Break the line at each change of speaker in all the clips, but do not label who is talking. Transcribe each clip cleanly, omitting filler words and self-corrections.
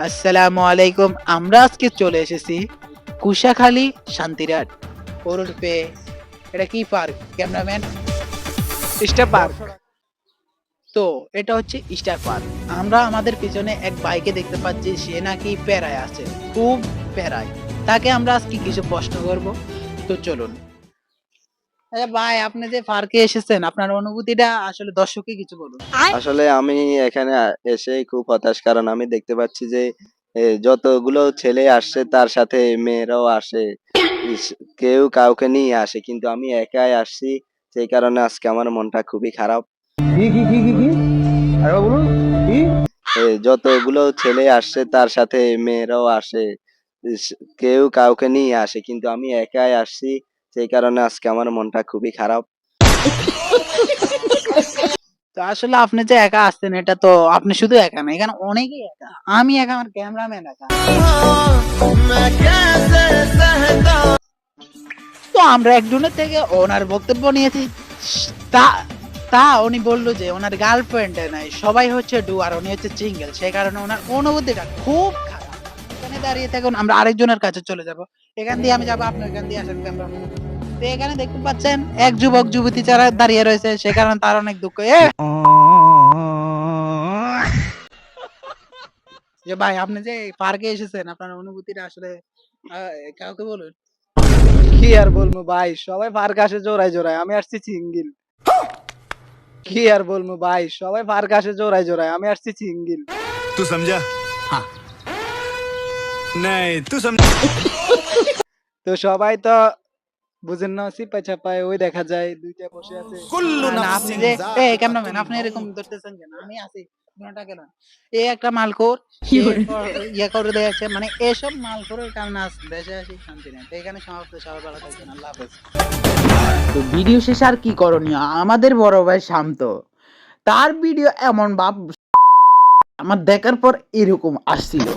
আসসালামু আলাইকুম। আমরা আজকে চলে এসেছি কুশাখালী শান্তিরাট ওরফে এটা কি পার্ক ক্যামেরাম্যান? Star park. তো এটা হচ্ছে স্টার পার্ক। আমরা আমাদের পিছনে এক ভাইকে দেখতে পাচ্ছি, সে নাকি প্যারায় আছে, খুব প্যারায়। তাকে আমরা আজকে কিছু প্রশ্ন করব। তো চলুন। আচ্ছা ভাই, আপনি যে পার্কে এসেছেন আপনার অনুভূতিটা আসলে দর্শককে কিছু বলুন।
আসলে আমি এখানে এসেই খুব হতাশ, কারণ আমি দেখতে পাচ্ছি যে যতগুলো ছেলে আসছে তার সাথে মেয়েরাও আসে। কেউ কাউকে নিয়ে আসে, কিন্তু আমি একাই আসছি। সেই কারণে আজকে আমার মনটা খুবই খারাপ।
কি আরে বলুন কি?
যতগুলো ছেলে আসছে তার সাথে মেয়েরাও আসে। কেউ কাউকে নিয়ে আসে, কিন্তু আমি একাই আসছি। সেই কারণে আজকে আমার মনটা খুবই খারাপ।
তো আসলে আপনি যে একা আসছেন, এটা তো আপনি শুধু একা না, এখানে অনেকেই একা। আমি একা, আমার ক্যামেরাম্যান একা। তো আমরা একজনের থেকে ওনার বক্তব্য নিয়েছি। তা তা উনি বললো যে ওনার গার্লফ্রেন্ড নাই, সবাই হচ্ছে ডু আর উনি হচ্ছে সিঙ্গেল, সেই কারণে ওনার অনুভূতিটা খুব খারাপ। এখানে দাঁড়িয়ে থাকুন, আমরা আরেকজনের কাছে চলে যাব। এখান দিয়ে আমি যাবো, আপনি এখান দিয়ে আসেন ক্যামেরা। তো এখানে দেখতে পাচ্ছেন এক যুবক যুবতী যারা দাঁড়িয়ে রয়েছে, সে কারণে তার অনেক দুঃখ। যে ভাই, আপনি যে পার্কে এসেছেন, আপনার অনুভূতিটা আসলে কাউকে বলুন।
কি আর বলবো ভাই, সবাই পার্ক আসে জোড়ায় জোড়ায়, আমি আসছি সিঙ্গেল। কি আর বলবো ভাই, সবাই পার্ক আসে জোড়ায় জোড়ায়, আমি আসছি সিঙ্গেল।
तू समझा?
हाँ।
नहीं तू समझ।
তো সবাই তো বুঝেন না, সিপাই চাপায় ওই দেখা যায় দুইটা বসে আছে।
कुल्लू
না, আপনি
नफ्सिन
যে ক্যামেরাম্যান, আপনি
जाइकातुल
এরকম
मौत।
ধরতেছেন কেন? আমি আছি, কোনটা কেন? এই একটা মালখোর ইয়ে করে দিয়েছে, মানে এসব মালখোরের কারণে আজ দেশে আসি শান্তি নেই। তো এখানে সমাপ্ত, সবাই ভালো থাকবেন, আল্লাহ হাফেজ। তো ভিডিও শেষে আর কি করণীয়? আমাদের বড় ভাই শান্ত, তার ভিডিও এমন ভাব আমার দেখার পর এরকম আসছিল।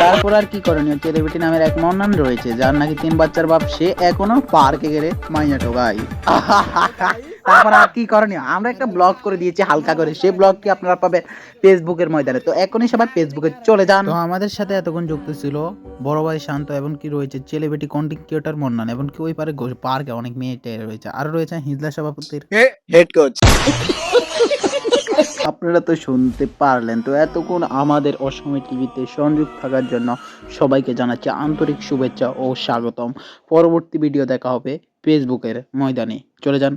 তারপর আর কি করণীয়? চেলেবেটি নামের এক মন্নান রয়েছে, যার নাকি 3 বাচ্চার বাপ, সে এখনো পার্কে গেলে মাইয়া টোকাই। তারপর আর কি করণীয়? আমরা একটা ব্লগ করে দিয়েছি হালকা করে, সেই ব্লগটি আপনারা পাবেন ফেসবুকের ময়দানে। তো এখনই সবাই ফেসবুকে চলে যান। তো আমাদের সাথে এতক্ষণ যুক্ত ছিল বড় ভাই শান্ত, এবং কি রয়েছে চেলেবেটি কন্টেন্ট ক্রিয়েটর মন্নান, এবং কি ওই পারে পার্কে অনেক মেয়ে রয়েছে, আর রয়েছে হিজলা সভাপতির
হেড কোচ।
আপনারা তো শুনতে পারলেন। তো এতক্ষণ আমাদের অসময় টিভিতে সংযুক্ত থাকার জন্য সবাইকে জানাচ্ছি আন্তরিক শুভেচ্ছা ও স্বাগতম। পরবর্তী ভিডিও দেখা হবে ফেসবুকের ময়দানে। চলে যান।